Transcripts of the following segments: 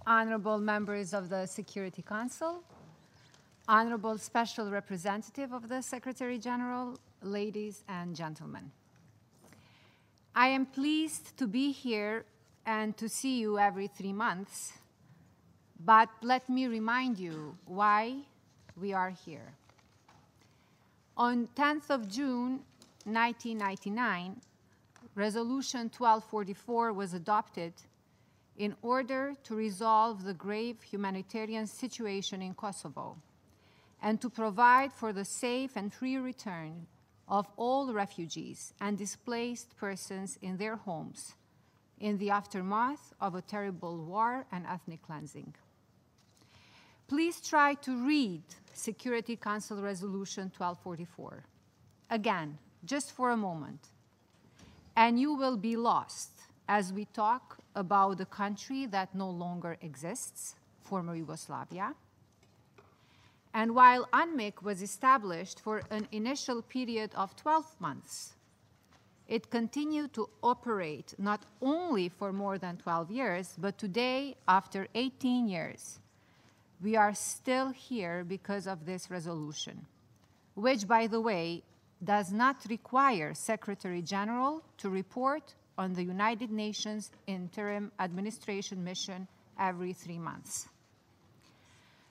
honorable members of the Security Council, honorable special representative of the Secretary General, ladies and gentlemen. I am pleased to be here and to see you every 3 months, but let me remind you why we are here. On 10th of June, 1999, Resolution 1244 was adopted in order to resolve the grave humanitarian situation in Kosovo and to provide for the safe and free return of all refugees and displaced persons in their homes in the aftermath of a terrible war and ethnic cleansing. Please try to read Security Council Resolution 1244 again, just for a moment, and you will be lost as we talk about a country that no longer exists, former Yugoslavia. And while UNMIK was established for an initial period of 12 months, it continued to operate not only for more than 12 years, but today, after 18 years, we are still here because of this resolution, which, by the way, does not require Secretary General to report on the United Nations Interim Administration Mission every 3 months.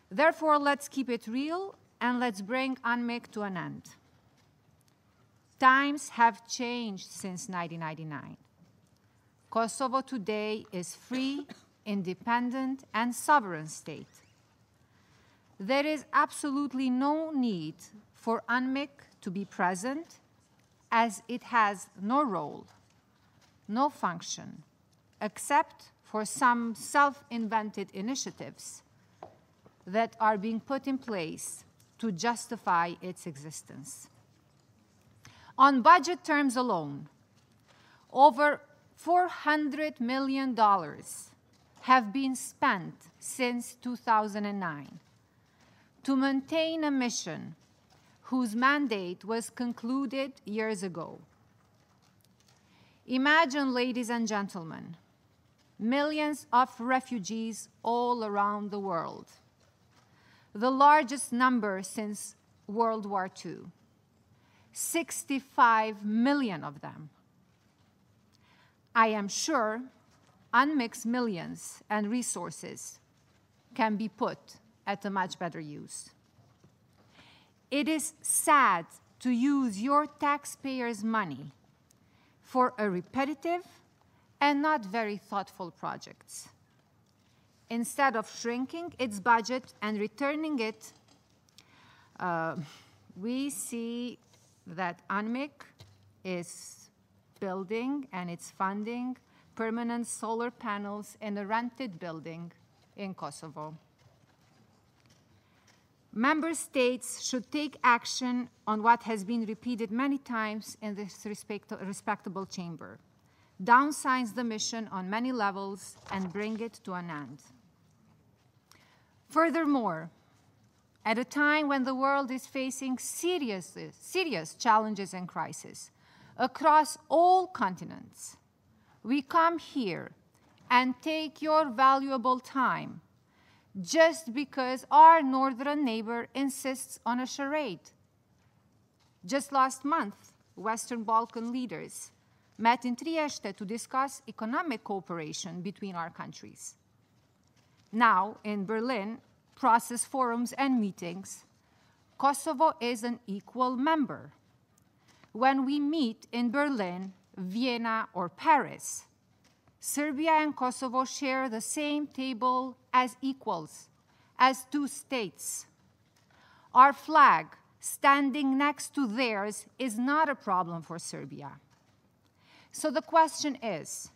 Therefore, let's keep it real and let's bring UNMIK to an end. Times have changed since 1999. Kosovo today is free, independent, and sovereign state. There is absolutely no need for UNMIK to be present, as it has no role, no function, except for some self-invented initiatives that are being put in place to justify its existence. On budget terms alone, over $400 million have been spent since 2009 to maintain a mission whose mandate was concluded years ago. Imagine, ladies and gentlemen, millions of refugees all around the world, the largest number since World War II, 65 million of them. I am sure UNMIK's millions and resources can be put at a much better use. It is sad to use your taxpayers' money for a repetitive and not very thoughtful projects. Instead of shrinking its budget and returning it, we see that UNMIK is building and it's funding permanent solar panels in a rented building in Kosovo. Member states should take action on what has been repeated many times in this respectable chamber. Downsize the mission on many levels and bring it to an end. Furthermore, at a time when the world is facing serious challenges and crises across all continents, we come here and take your valuable time just because our northern neighbor insists on a charade. Just last month, Western Balkan leaders met in Trieste to discuss economic cooperation between our countries. Now, in Berlin, process forums and meetings, Kosovo is an equal member. When we meet in Berlin, Vienna, or Paris, Serbia and Kosovo share the same table as equals, as two states. Our flag standing next to theirs is not a problem for Serbia. So the question is,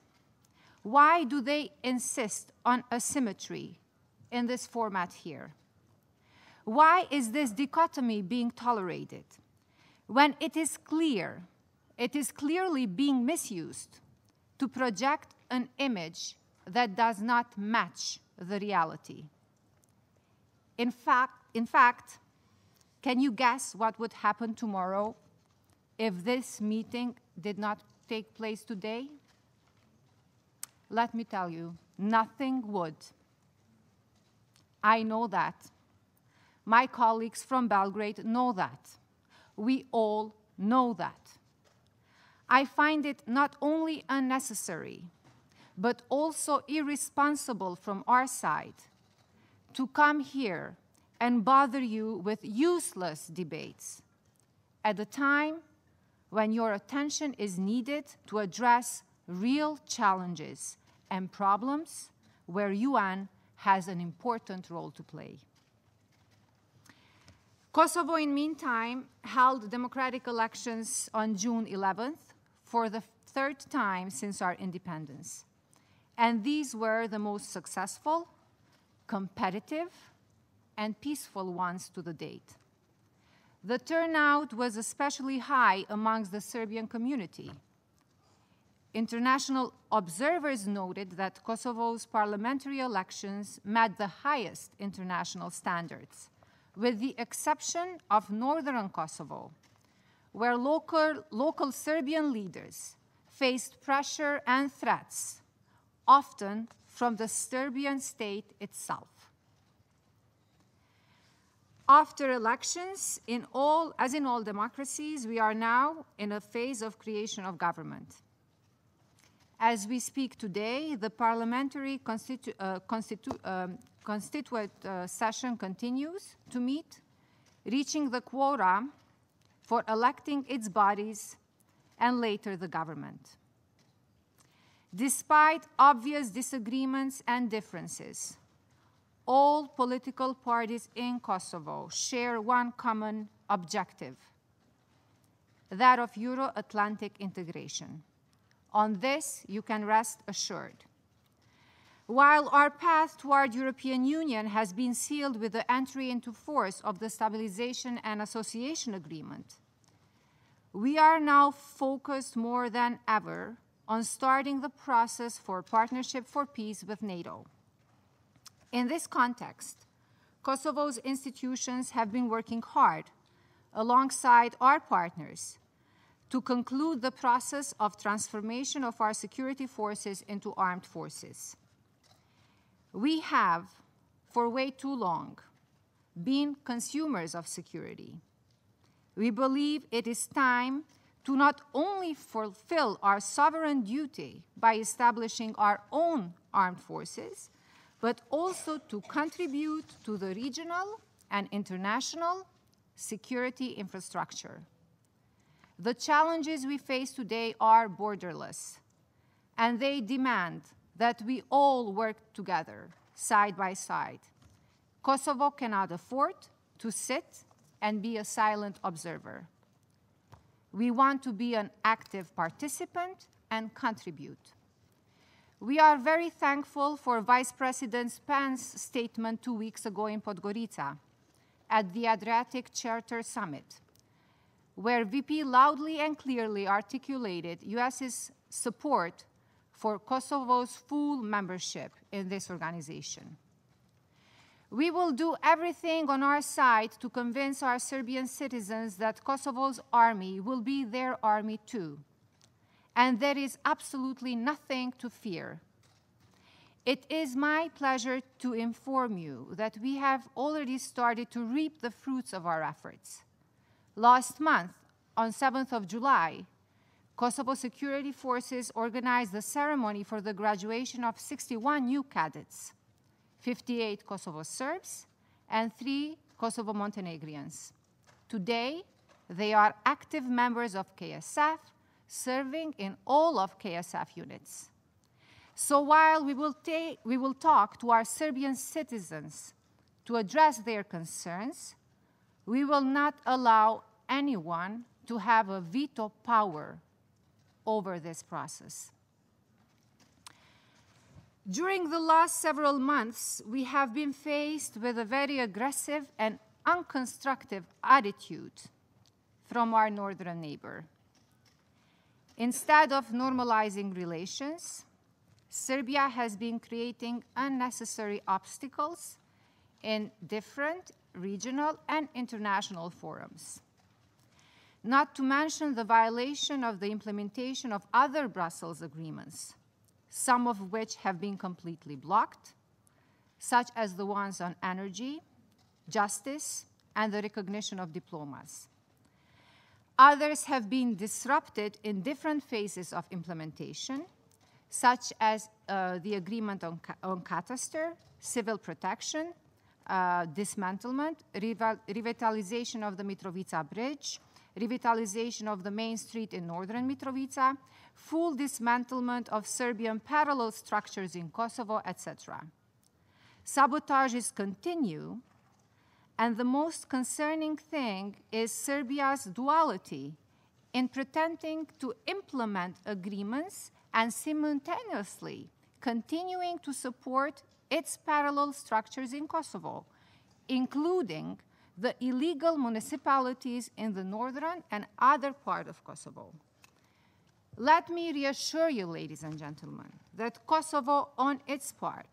why do they insist on asymmetry in this format here? Why is this dichotomy being tolerated when it is clearly being misused to project an image that does not match the reality? In fact, can you guess what would happen tomorrow if this meeting did not take place today? Let me tell you, nothing would. I know that. My colleagues from Belgrade know that. We all know that. I find it not only unnecessary, but also irresponsible from our side to come here and bother you with useless debates at a time when your attention is needed to address real challenges and problems where UN has an important role to play. Kosovo, in the meantime, held democratic elections on June 11th for the third time since our independence. And these were the most successful, competitive, and peaceful ones to the date. The turnout was especially high amongst the Serbian community. International observers noted that Kosovo's parliamentary elections met the highest international standards, with the exception of northern Kosovo, where local Serbian leaders faced pressure and threats, often from the Serbian state itself. After elections, as in all democracies, we are now in a phase of creation of government. As we speak today, the parliamentary constituent session continues to meet, reaching the quota for electing its bodies and later the government. Despite obvious disagreements and differences, all political parties in Kosovo share one common objective, that of Euro-Atlantic integration. On this, you can rest assured. While our path toward European Union has been sealed with the entry into force of the Stabilization and Association Agreement, we are now focused more than ever on starting the process for Partnership for Peace with NATO. In this context, Kosovo's institutions have been working hard alongside our partners to conclude the process of transformation of our security forces into armed forces. We have, for way too long, been consumers of security. We believe it is time to not only fulfill our sovereign duty by establishing our own armed forces, but also to contribute to the regional and international security infrastructure. The challenges we face today are borderless, and they demand that we all work together, side by side. Kosovo cannot afford to sit and be a silent observer. We want to be an active participant and contribute. We are very thankful for Vice President Pence's statement 2 weeks ago in Podgorica at the Adriatic Charter Summit, where VP loudly and clearly articulated US's support for Kosovo's full membership in this organization. We will do everything on our side to convince our Serbian citizens that Kosovo's army will be their army too, and there is absolutely nothing to fear. It is my pleasure to inform you that we have already started to reap the fruits of our efforts. Last month, on 7th of July, Kosovo security forces organized the ceremony for the graduation of 61 new cadets, 58 Kosovo Serbs and 3 Kosovo Montenegrins. Today, they are active members of KSF, serving in all of KSF units. So while we will talk to our Serbian citizens to address their concerns, we will not allow anyone to have a veto power over this process. During the last several months, we have been faced with a very aggressive and unconstructive attitude from our northern neighbor. Instead of normalizing relations, Serbia has been creating unnecessary obstacles in different regional and international forums. Not to mention the violation of the implementation of other Brussels agreements, some of which have been completely blocked, such as the ones on energy, justice, and the recognition of diplomas. Others have been disrupted in different phases of implementation, such as the agreement on cadastre, civil protection, dismantlement, revitalization of the Mitrovica Bridge, revitalization of the main street in northern Mitrovica, full dismantlement of Serbian parallel structures in Kosovo, etc. Sabotages continue, and the most concerning thing is Serbia's duality in pretending to implement agreements and simultaneously continuing to support its parallel structures in Kosovo, including the illegal municipalities in the northern and other part of Kosovo. Let me reassure you, ladies and gentlemen, that Kosovo, on its part,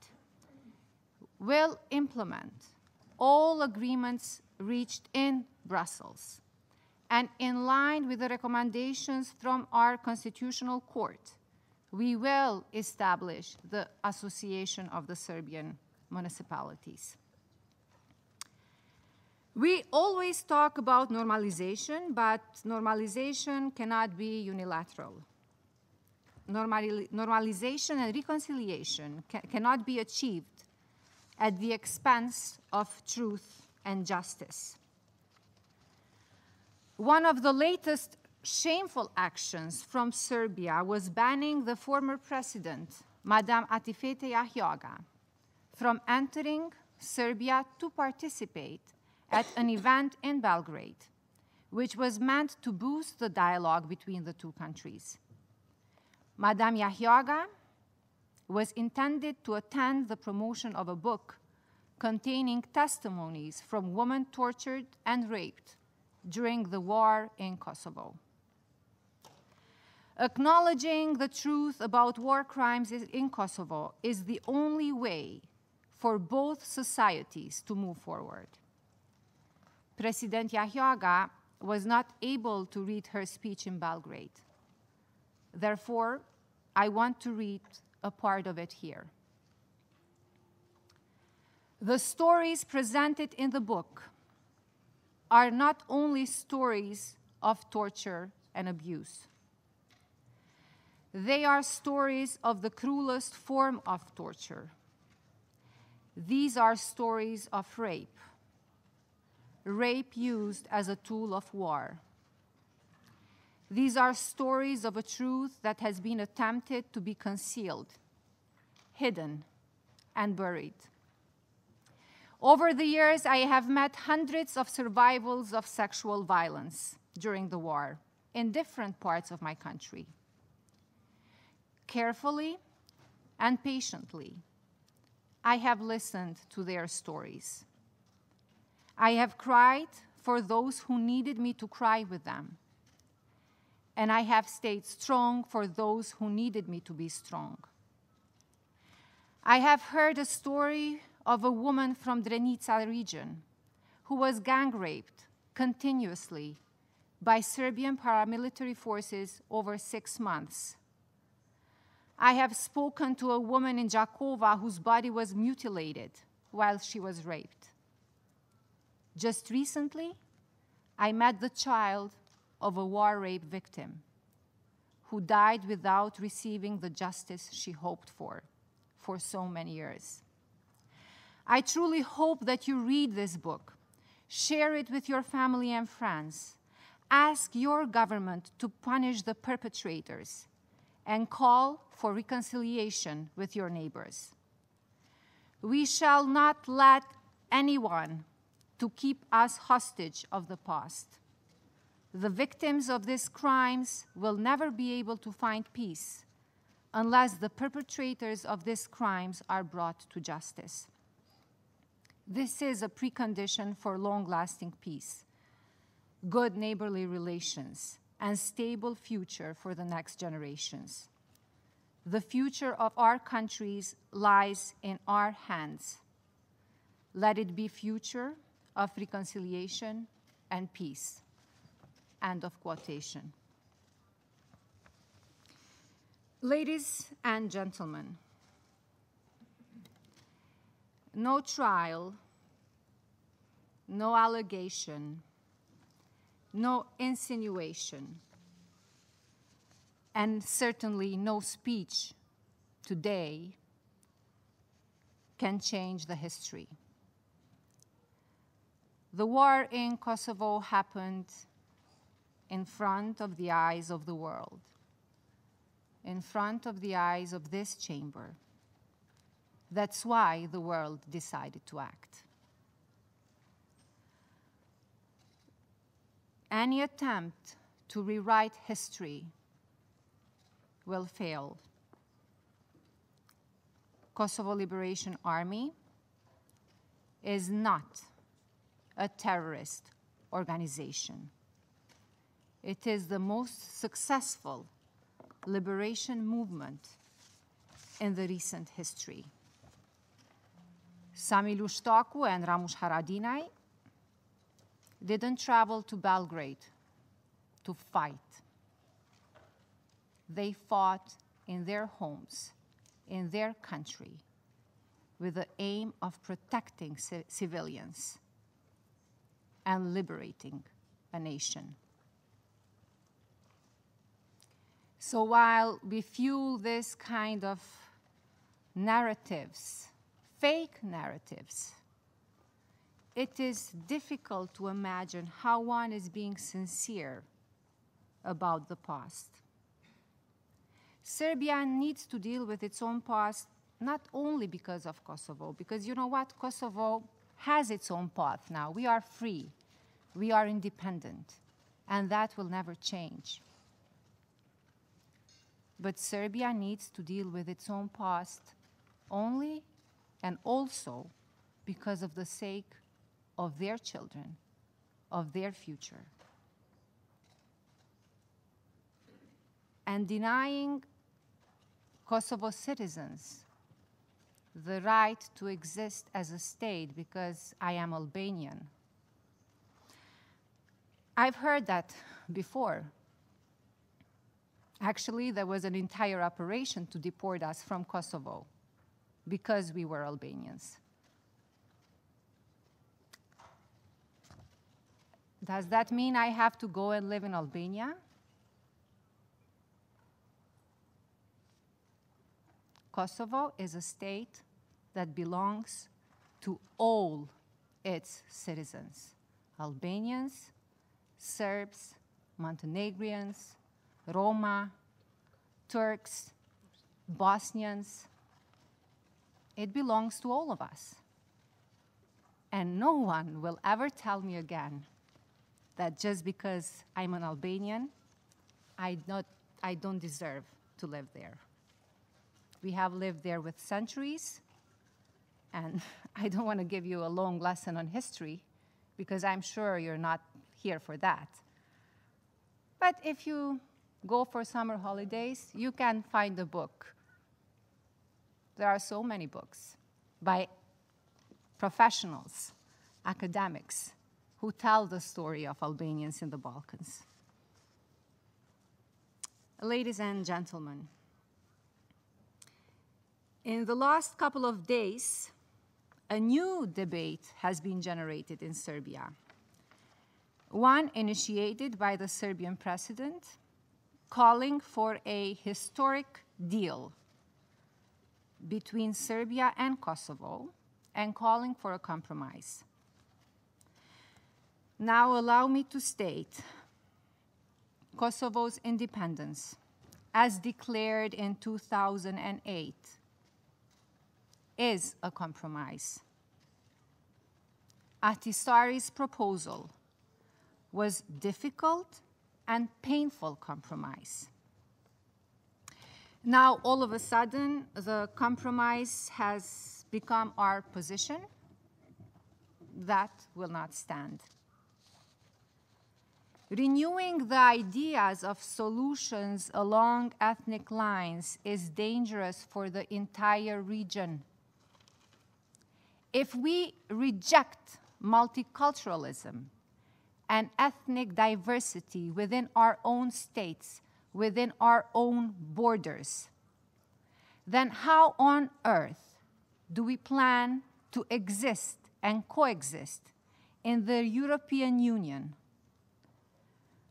will implement all agreements reached in Brussels and in line with the recommendations from our Constitutional Court. We will establish the Association of the Serbian Municipalities. We always talk about normalization, but normalization cannot be unilateral. Normalization and reconciliation cannot be achieved at the expense of truth and justice. One of the latest shameful actions from Serbia was banning the former president, Madame Atifete Jahjaga, from entering Serbia to participate at an event in Belgrade, which was meant to boost the dialogue between the two countries. Madame Jahjaga was intended to attend the promotion of a book containing testimonies from women tortured and raped during the war in Kosovo. Acknowledging the truth about war crimes in Kosovo is the only way for both societies to move forward. President Jahjaga was not able to read her speech in Belgrade. Therefore, I want to read a part of it here. The stories presented in the book are not only stories of torture and abuse. They are stories of the cruelest form of torture. These are stories of rape, rape used as a tool of war. These are stories of a truth that has been attempted to be concealed, hidden, and buried. Over the years, I have met hundreds of survivors of sexual violence during the war in different parts of my country. Carefully and patiently, I have listened to their stories. I have cried for those who needed me to cry with them. And I have stayed strong for those who needed me to be strong. I have heard a story of a woman from Drenica region who was gang raped continuously by Serbian paramilitary forces over 6 months. I have spoken to a woman in Jakova whose body was mutilated while she was raped. Just recently, I met the child of a war rape victim who died without receiving the justice she hoped for so many years. I truly hope that you read this book, share it with your family and friends, ask your government to punish the perpetrators, and call for reconciliation with your neighbors. We shall not let anyone to keep us hostage of the past. The victims of these crimes will never be able to find peace unless the perpetrators of these crimes are brought to justice. This is a precondition for long-lasting peace, good neighborly relations, and stable future for the next generations. The future of our countries lies in our hands. Let it be future of reconciliation and peace. End of quotation. Ladies and gentlemen, no trial, no allegation, no insinuation, and certainly no speech today can change the history. The war in Kosovo happened in front of the eyes of the world, in front of the eyes of this chamber. That's why the world decided to act. Any attempt to rewrite history will fail. Kosovo Liberation Army is not a terrorist organization. It is the most successful liberation movement in the recent history. Vlora Citaku and Ramush Haradinaj didn't travel to Belgrade to fight. They fought in their homes, in their country, with the aim of protecting civilians and liberating a nation. So while we fuel this kind of narratives, fake narratives, it is difficult to imagine how one is being sincere about the past. Serbia needs to deal with its own past, not only because of Kosovo, because you know what? Kosovo has its own path now. We are free. We are independent. And that will never change. But Serbia needs to deal with its own past only and also because of the sake of their children, of their future. And denying Kosovo citizens the right to exist as a state because I am Albanian. I've heard that before. Actually, there was an entire operation to deport us from Kosovo because we were Albanians. Does that mean I have to go and live in Albania? Kosovo is a state that belongs to all its citizens, Albanians, Serbs, Montenegrins, Roma, Turks, Bosnians. It belongs to all of us. And no one will ever tell me again that just because I'm an Albanian, I don't deserve to live there. We have lived there with centuries, and I don't want to give you a long lesson on history because I'm sure you're not here for that. But if you go for summer holidays, you can find a book. There are so many books by professionals, academics, who tell the story of Albanians in the Balkans. Ladies and gentlemen, in the last couple of days, a new debate has been generated in Serbia. One initiated by the Serbian president, calling for a historic deal between Serbia and Kosovo, and calling for a compromise. Now allow me to state Kosovo's independence, as declared in 2008, is a compromise. Ahtisaari's proposal was difficult and painful compromise. Now, all of a sudden, the compromise has become our position. That will not stand. Renewing the ideas of solutions along ethnic lines is dangerous for the entire region. If we reject multiculturalism and ethnic diversity within our own states, within our own borders, then how on earth do we plan to exist and coexist in the European Union,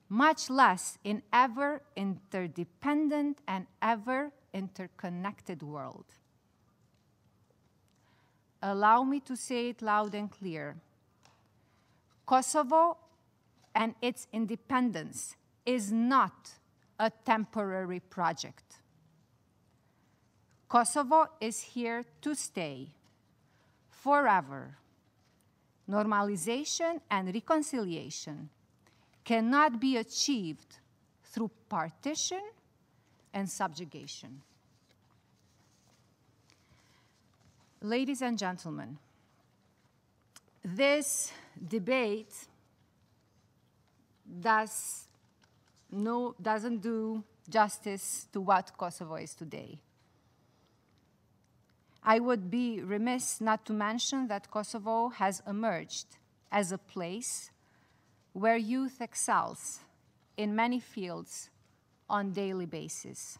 much less in ever interdependent and ever interconnected world. Allow me to say it loud and clear. Kosovo and its independence is not a temporary project. Kosovo is here to stay forever. Normalization and reconciliation cannot be achieved through partition and subjugation. Ladies and gentlemen, this debate doesn't do justice to what Kosovo is today. I would be remiss not to mention that Kosovo has emerged as a place where youth excels in many fields on daily basis.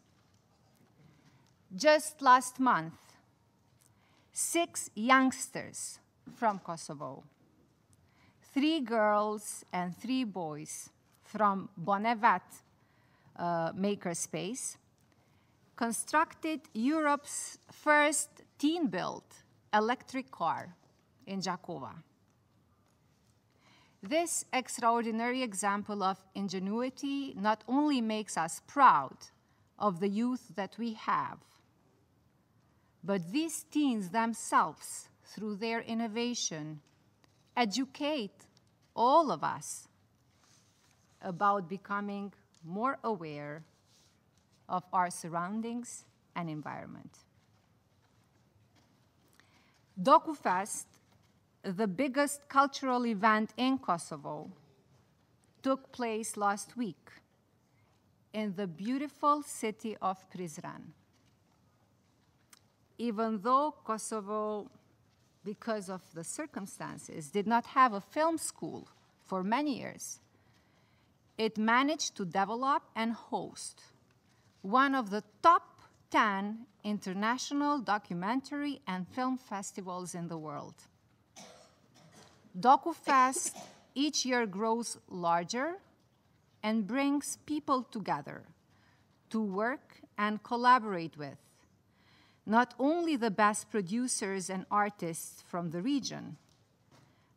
Just last month, 6 youngsters from Kosovo, 3 girls and 3 boys from Bonevat Makerspace, constructed Europe's first teen-built electric car in Jakova. This extraordinary example of ingenuity not only makes us proud of the youth that we have, but these teens themselves, through their innovation, educate all of us about becoming more aware of our surroundings and environment. DokuFest, the biggest cultural event in Kosovo, took place last week in the beautiful city of Prizren. Even though Kosovo, because of the circumstances, did not have a film school for many years, it managed to develop and host one of the top 10 international documentary and film festivals in the world. DokuFest each year grows larger and brings people together to work and collaborate with not only the best producers and artists from the region,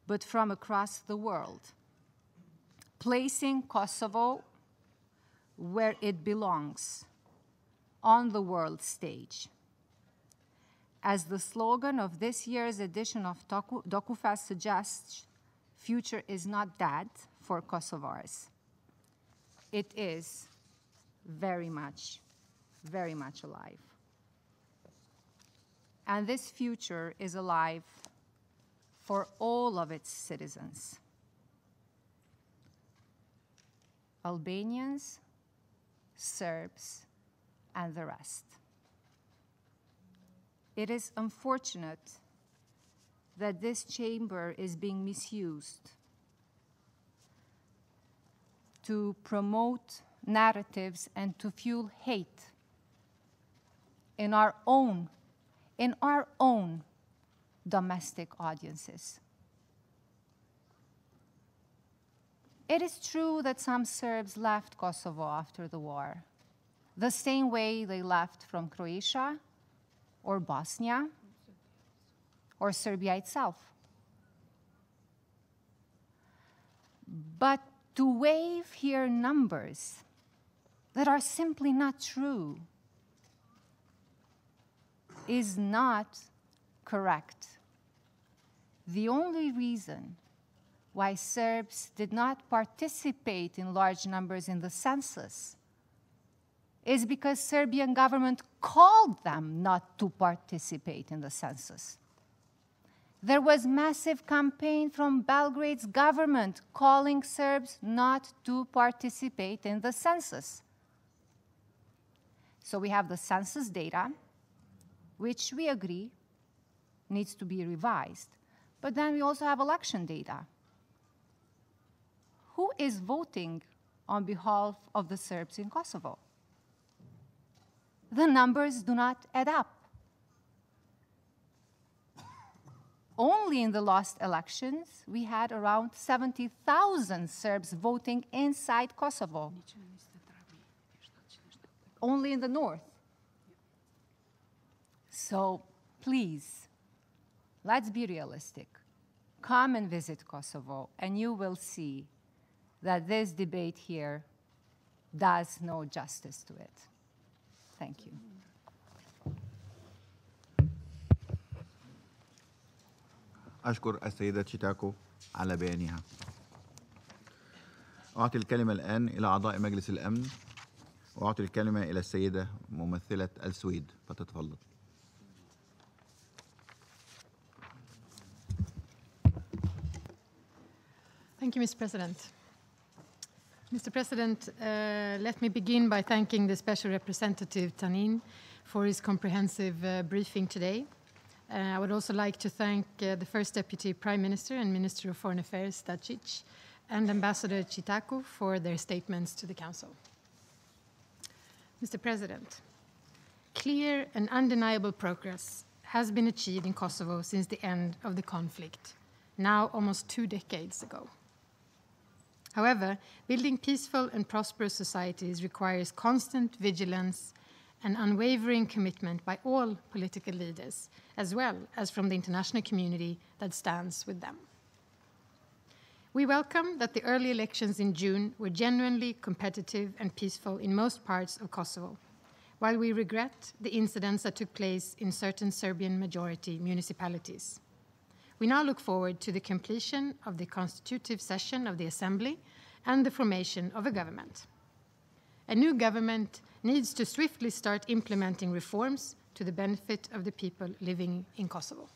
but from across the world, placing Kosovo where it belongs, on the world stage. As the slogan of this year's edition of DokuFest suggests, future is not dead for Kosovars. It is very much alive. And this future is alive for all of its citizens. Albanians, Serbs, and the rest. It is unfortunate that this chamber is being misused to promote narratives and to fuel hate in our own domestic audiences. It is true that some Serbs left Kosovo after the war, the same way they left from Croatia or Bosnia or Serbia itself. But to wave here numbers that are simply not true is not correct. The only reason why Serbs did not participate in large numbers in the census is because Serbian government called them not to participate in the census. There was massive campaign from Belgrade's government calling Serbs not to participate in the census. So we have the census data, which we agree needs to be revised. But then we also have election data. Who is voting on behalf of the Serbs in Kosovo? The numbers do not add up. Only in the last elections, we had around 70,000 Serbs voting inside Kosovo. Only in the north. So please, let's be realistic. Come and visit Kosovo, and you will see that this debate here does no justice to it. Thank you. أشكر السيدة تشيتاكو على بيانها. أعطي الكلمة الآن إلى أعضاء مجلس الأمن، وأعطي الكلمة إلى السيدة ممثلة السويد، فتتفضل. Thank you, Mr. President. Mr. President, let me begin by thanking the Special Representative Tanin for his comprehensive briefing today. I would also like to thank the First Deputy Prime Minister and Minister of Foreign Affairs, Dacic, and Ambassador Citaku for their statements to the Council. Mr. President, clear and undeniable progress has been achieved in Kosovo since the end of the conflict, now almost 2 decades ago. However, building peaceful and prosperous societies requires constant vigilance and unwavering commitment by all political leaders, as well as from the international community that stands with them. We welcome that the early elections in June were genuinely competitive and peaceful in most parts of Kosovo, while we regret the incidents that took place in certain Serbian majority municipalities. We now look forward to the completion of the constitutive session of the Assembly and the formation of a government. A new government needs to swiftly start implementing reforms to the benefit of the people living in Kosovo.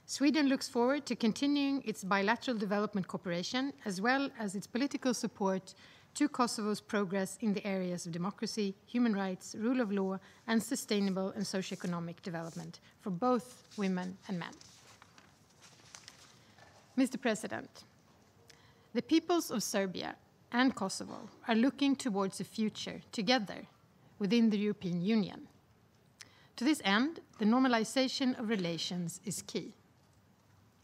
Sweden looks forward to continuing its bilateral development cooperation as well as its political support to Kosovo's progress in the areas of democracy, human rights, rule of law, and sustainable and socioeconomic development for both women and men. Mr. President, the peoples of Serbia and Kosovo are looking towards a future together within the European Union. To this end, the normalization of relations is key.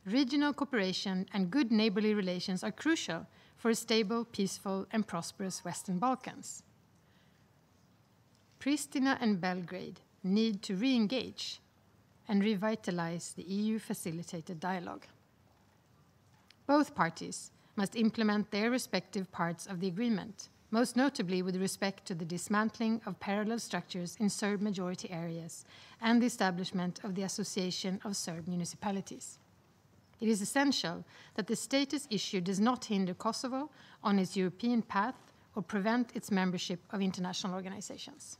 Regional cooperation and good neighborly relations are crucial for a stable, peaceful, and prosperous Western Balkans. Pristina and Belgrade need to re-engage and revitalize the EU-facilitated dialogue. Both parties must implement their respective parts of the agreement, most notably with respect to the dismantling of parallel structures in Serb majority areas and the establishment of the Association of Serb Municipalities. It is essential that the status issue does not hinder Kosovo on its European path or prevent its membership of international organizations.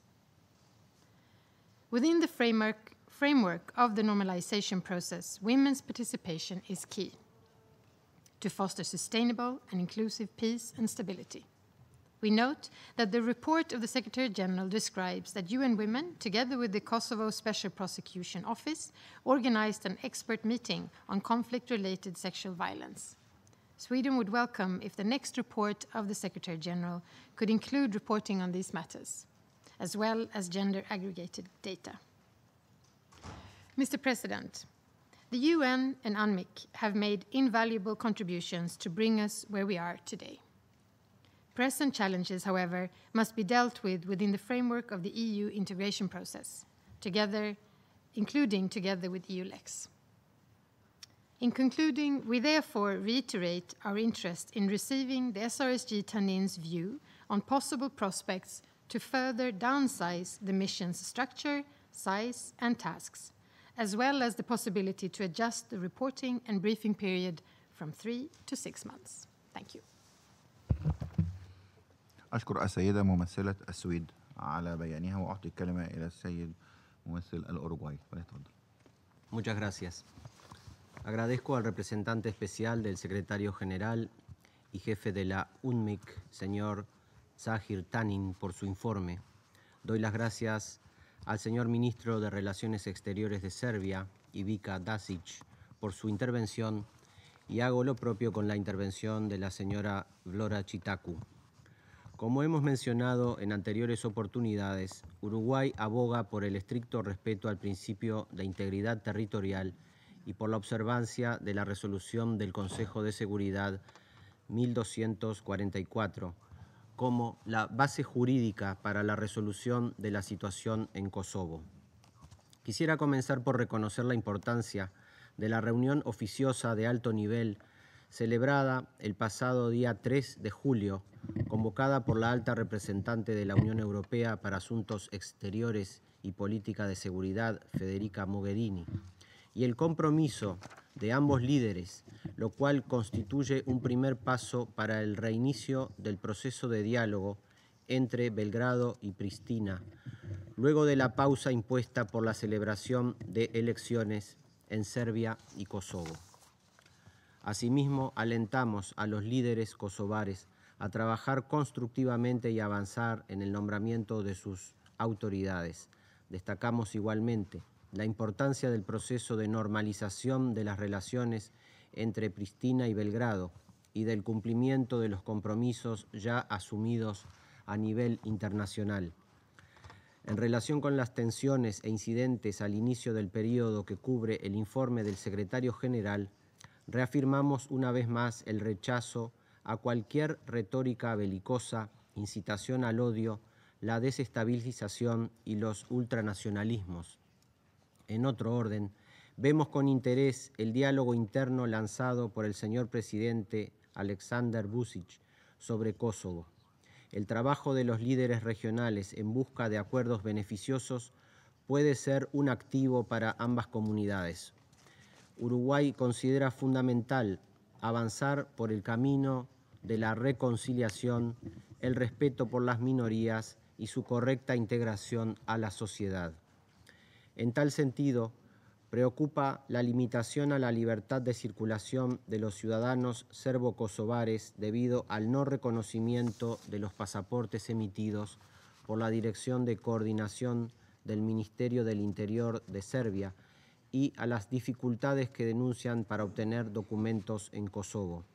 Within the framework of the normalization process, women's participation is key to foster sustainable and inclusive peace and stability. We note that the report of the Secretary General describes that UN Women, together with the Kosovo Special Prosecution Office, organized an expert meeting on conflict-related sexual violence. Sweden would welcome if the next report of the Secretary General could include reporting on these matters, as well as gender-aggregated data. Mr. President, the UN and UNMIK have made invaluable contributions to bring us where we are today. Present challenges, however, must be dealt with within the framework of the EU integration process, including together with EULEX. In concluding, we therefore reiterate our interest in receiving the SRSG Tanin's view on possible prospects to further downsize the mission's structure, size, and tasks, as well as the possibility to adjust the reporting and briefing period from 3 to 6 months. Thank you. أشكر السيدة ممثلة السويد على بيانها، وأعطي الكلمة إلى السيد ممثل الأوروغواي. فليتفضل. Muchas gracias. Agradezco al representante especial del secretario general y jefe de la UNMIK, señor Zahir Tanin, por su informe. Doy las gracias al señor ministro de Relaciones Exteriores de Serbia, Ivica Dacic, por su intervención y hago lo propio con la intervención de la señora Vlora Citaku. Como hemos mencionado en anteriores oportunidades, Uruguay aboga por el estricto respeto al principio de integridad territorial y por la observancia de la resolución del Consejo de Seguridad 1244 como la base jurídica para la resolución de la situación en Kosovo. Quisiera comenzar por reconocer la importancia de la reunión oficiosa de alto nivel celebrada el pasado día 3 de julio, convocada por la alta representante de la Unión Europea para Asuntos Exteriores y Política de Seguridad, Federica Mogherini, y el compromiso de ambos líderes, lo cual constituye un primer paso para el reinicio del proceso de diálogo entre Belgrado y Pristina, luego de la pausa impuesta por la celebración de elecciones en Serbia y Kosovo. Asimismo, alentamos a los líderes kosovares a trabajar constructivamente y avanzar en el nombramiento de sus autoridades. Destacamos igualmente la importancia del proceso de normalización de las relaciones entre Pristina y Belgrado y del cumplimiento de los compromisos ya asumidos a nivel internacional. En relación con las tensiones e incidentes al inicio del periodo que cubre el informe del secretario general, reafirmamos una vez más el rechazo a cualquier retórica belicosa, incitación al odio, la desestabilización y los ultranacionalismos. En otro orden, vemos con interés el diálogo interno lanzado por el señor presidente Aleksandar Vučić sobre Kosovo. El trabajo de los líderes regionales en busca de acuerdos beneficiosos puede ser un activo para ambas comunidades. Uruguay considera fundamental avanzar por el camino de la reconciliación, el respeto por las minorías y su correcta integración a la sociedad. En tal sentido, preocupa la limitación a la libertad de circulación de los ciudadanos serbo-kosovares debido al no reconocimiento de los pasaportes emitidos por la Dirección de Coordinación del Ministerio del Interior de Serbia y a las dificultades que denuncian para obtener documentos en Kosovo.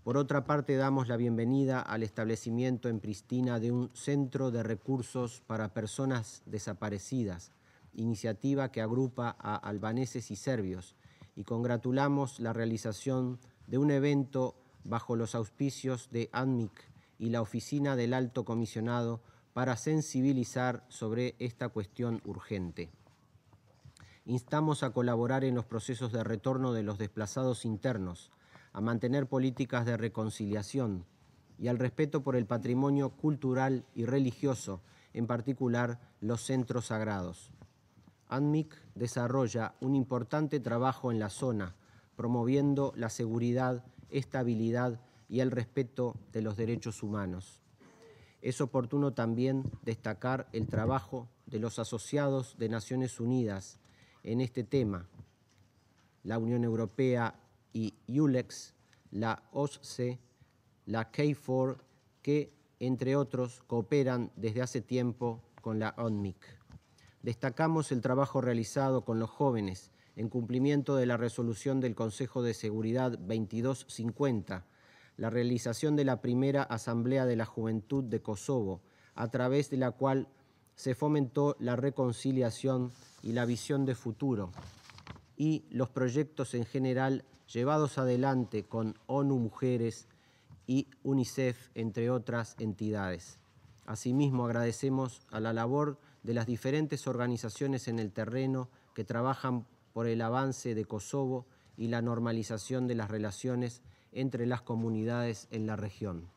Por otra parte, damos la bienvenida al establecimiento en Pristina de un centro de recursos para personas desaparecidas, iniciativa que agrupa a albaneses y serbios, y congratulamos la realización de un evento bajo los auspicios de ANMIC y la Oficina del Alto Comisionado para sensibilizar sobre esta cuestión urgente. Instamos a colaborar en los procesos de retorno de los desplazados internos, a mantener políticas de reconciliación y al respeto por el patrimonio cultural y religioso, en particular los centros sagrados. ANMIC desarrolla un importante trabajo en la zona, promoviendo la seguridad, estabilidad y el respeto de los derechos humanos. Es oportuno también destacar el trabajo de los asociados de Naciones Unidas en este tema, la Unión Europea y EULEX, la OSCE, la KFOR, que, entre otros, cooperan desde hace tiempo con la ANMIC. Destacamos el trabajo realizado con los jóvenes en cumplimiento de la resolución del Consejo de Seguridad 2250, la realización de la primera Asamblea de la Juventud de Kosovo, a través de la cual se fomentó la reconciliación y la visión de futuro, y los proyectos en general llevados adelante con ONU Mujeres y UNICEF, entre otras entidades. Asimismo, agradecemos a la labor de las diferentes organizaciones en el terreno que trabajan por el avance de Kosovo y la normalización de las relaciones entre las comunidades en la región.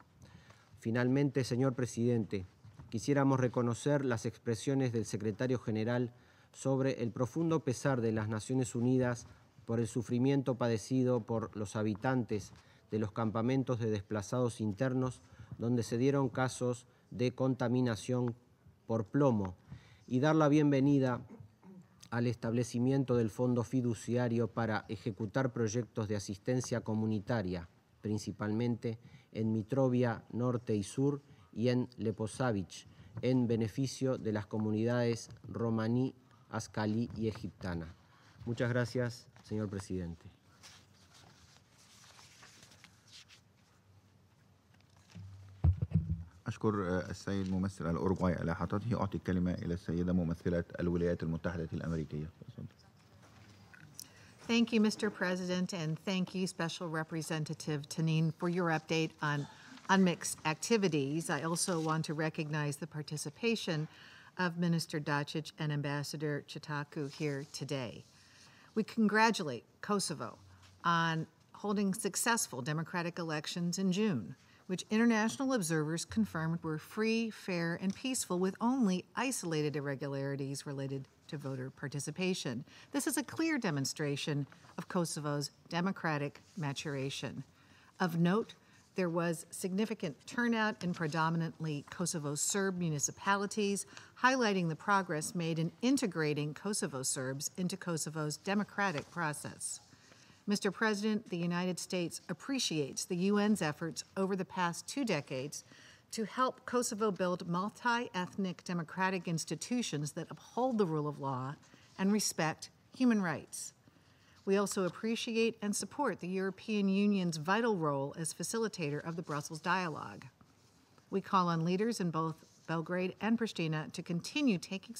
Finalmente, señor presidente, quisiéramos reconocer las expresiones del secretario general sobre el profundo pesar de las Naciones Unidas por el sufrimiento padecido por los habitantes de los campamentos de desplazados internos, donde se dieron casos de contaminación por plomo, y dar la bienvenida al establecimiento del Fondo Fiduciario para ejecutar proyectos de asistencia comunitaria, principalmente en Mitrovia Norte y Sur y en Leposavić, en beneficio de las comunidades romaní, ascalí y egiptana. Muchas gracias, señor presidente. أشكر السيد ممثل الأوروغواي على إحاطته. أعطي الكلمة إلى السيدة ممثلة الولايات المتحدة الأمريكية. Thank you, Mr. President, and thank you, Special Representative Tanin, for your update on unmixed activities. I also want to recognize the participation of Minister Dacic and Ambassador Citaku here today. We congratulate Kosovo on holding successful democratic elections in June, which international observers confirmed were free, fair, and peaceful with only isolated irregularities related to voter participation. This is a clear demonstration of Kosovo's democratic maturation. Of note, there was significant turnout in predominantly Kosovo Serb municipalities, highlighting the progress made in integrating Kosovo Serbs into Kosovo's democratic process. Mr. President, the United States appreciates the UN's efforts over the past 2 decades to help Kosovo build multi-ethnic democratic institutions that uphold the rule of law and respect human rights. We also appreciate and support the European Union's vital role as facilitator of the Brussels dialogue. We call on leaders in both Belgrade and Pristina to continue taking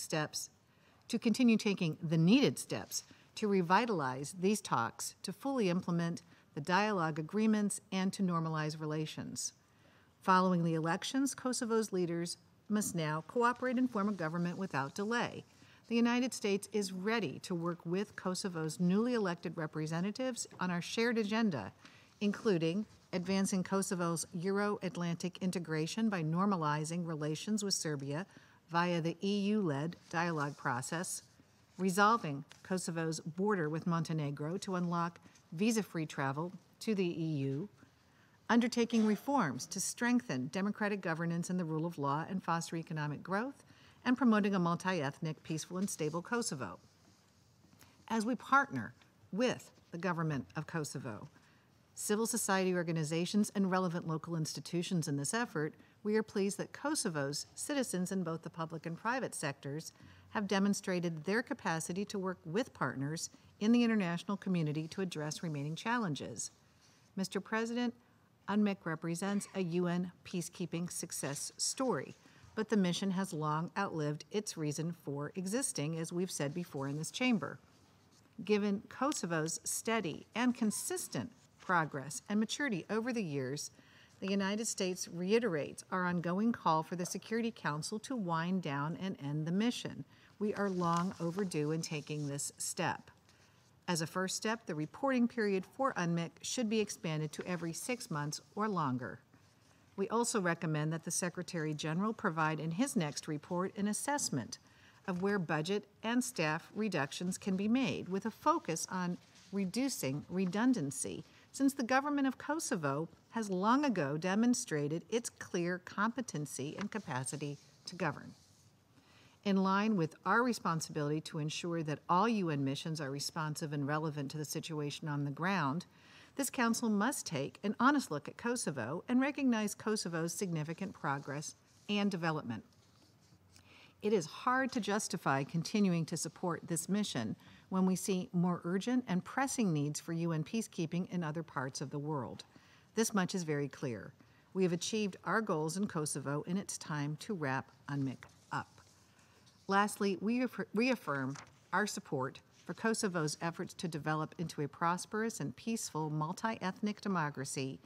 the needed steps to revitalize these talks, to fully implement the dialogue agreements, and to normalize relations. Following the elections, Kosovo's leaders must now cooperate and form a government without delay. The United States is ready to work with Kosovo's newly elected representatives on our shared agenda, including advancing Kosovo's Euro-Atlantic integration by normalizing relations with Serbia via the EU-led dialogue process, resolving Kosovo's border with Montenegro to unlock visa-free travel to the EU, undertaking reforms to strengthen democratic governance and the rule of law and foster economic growth, and promoting a multi-ethnic, peaceful, and stable Kosovo. As we partner with the government of Kosovo, civil society organizations, and relevant local institutions in this effort, we are pleased that Kosovo's citizens in both the public and private sectors have demonstrated their capacity to work with partners in the international community to address remaining challenges. Mr. President, UNMIC represents a UN peacekeeping success story, but the mission has long outlived its reason for existing, as we've said before in this chamber. Given Kosovo's steady and consistent progress and maturity over the years, the United States reiterates our ongoing call for the Security Council to wind down and end the mission. We are long overdue in taking this step. As a first step, the reporting period for UNMIC should be expanded to every 6 months or longer. We also recommend that the Secretary General provide in his next report an assessment of where budget and staff reductions can be made, with a focus on reducing redundancy, since the government of Kosovo has long ago demonstrated its clear competency and capacity to govern. In line with our responsibility to ensure that all UN missions are responsive and relevant to the situation on the ground, this Council must take an honest look at Kosovo and recognize Kosovo's significant progress and development. It is hard to justify continuing to support this mission when we see more urgent and pressing needs for UN peacekeeping in other parts of the world. This much is very clear. We have achieved our goals in Kosovo, and it's time to wrap UNMIC up. Lastly, we reaffirm our support for Kosovo's efforts to develop into a prosperous and peaceful multi-ethnic democracy,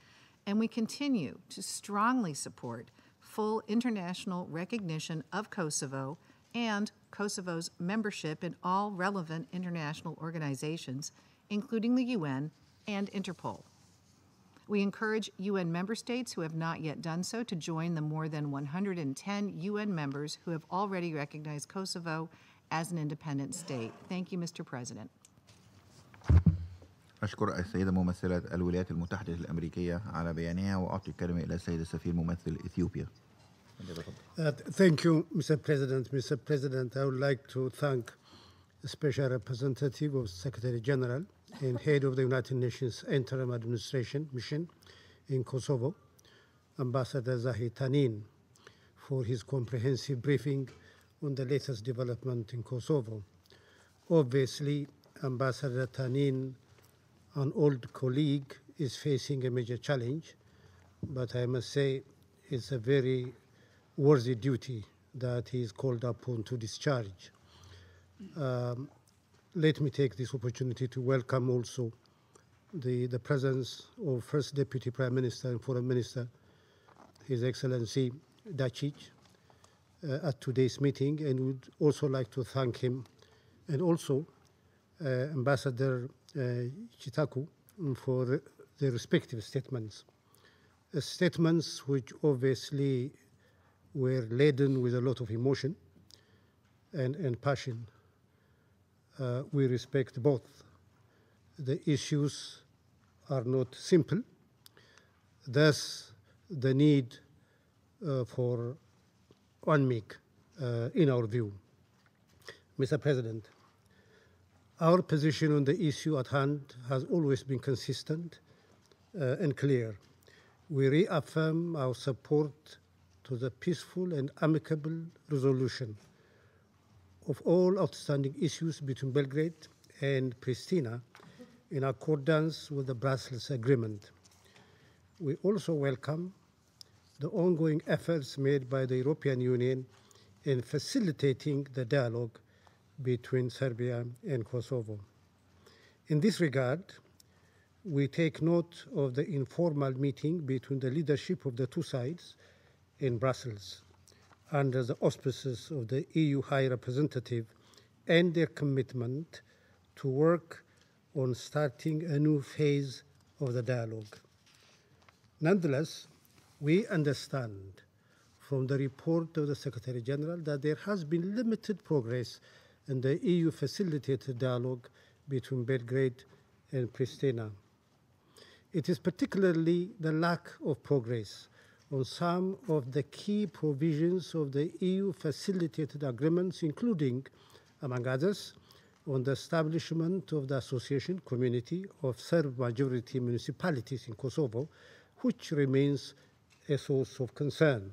and we continue to strongly support full international recognition of Kosovo and Kosovo's membership in all relevant international organizations, including the UN and Interpol. We encourage UN member states who have not yet done so to join the more than 110 UN members who have already recognized Kosovo as an independent state. Thank you, Mr. President. أشكر السيدة ممثلة الولايات المتحدة الأمريكية على بيانها، وأعطي الكلمة إلى السيد السفير ممثل إثيوبيا. Thank you, Mr. President. Mr. President, I would like to thank the Special Representative of Secretary General and Head of the United Nations Interim Administration Mission in Kosovo, Ambassador Zahir Tanin, for his comprehensive briefing on the latest development in Kosovo. Obviously, Ambassador Tanin, an old colleague, is facing a major challenge, but I must say it's a very worthy duty that he is called upon to discharge. let me take this opportunity to welcome also the presence of First Deputy Prime Minister and Foreign Minister, His Excellency Dacic, at today's meeting, and would also like to thank him, and also Ambassador Citaku for their respective statements. Statements which obviously were laden with a lot of emotion and passion. We respect both. The issues are not simple. Thus, the need for UNMIK in our view. Mr. President, our position on the issue at hand has always been consistent and clear. We reaffirm our support to the peaceful and amicable resolution of all outstanding issues between Belgrade and Pristina in accordance with the Brussels Agreement. We also welcome the ongoing efforts made by the European Union in facilitating the dialogue between Serbia and Kosovo. In this regard, we take note of the informal meeting between the leadership of the two sides in Brussels under the auspices of the EU High Representative and their commitment to work on starting a new phase of the dialogue. Nonetheless, we understand from the report of the Secretary General that there has been limited progress in the EU-facilitated dialogue between Belgrade and Pristina. It is particularly the lack of progress on some of the key provisions of the EU-facilitated agreements, including, among others, on the establishment of the association community of Serb-majority municipalities in Kosovo, which remains a source of concern.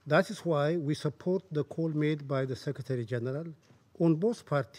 That is why we support the call made by the Secretary General on both parties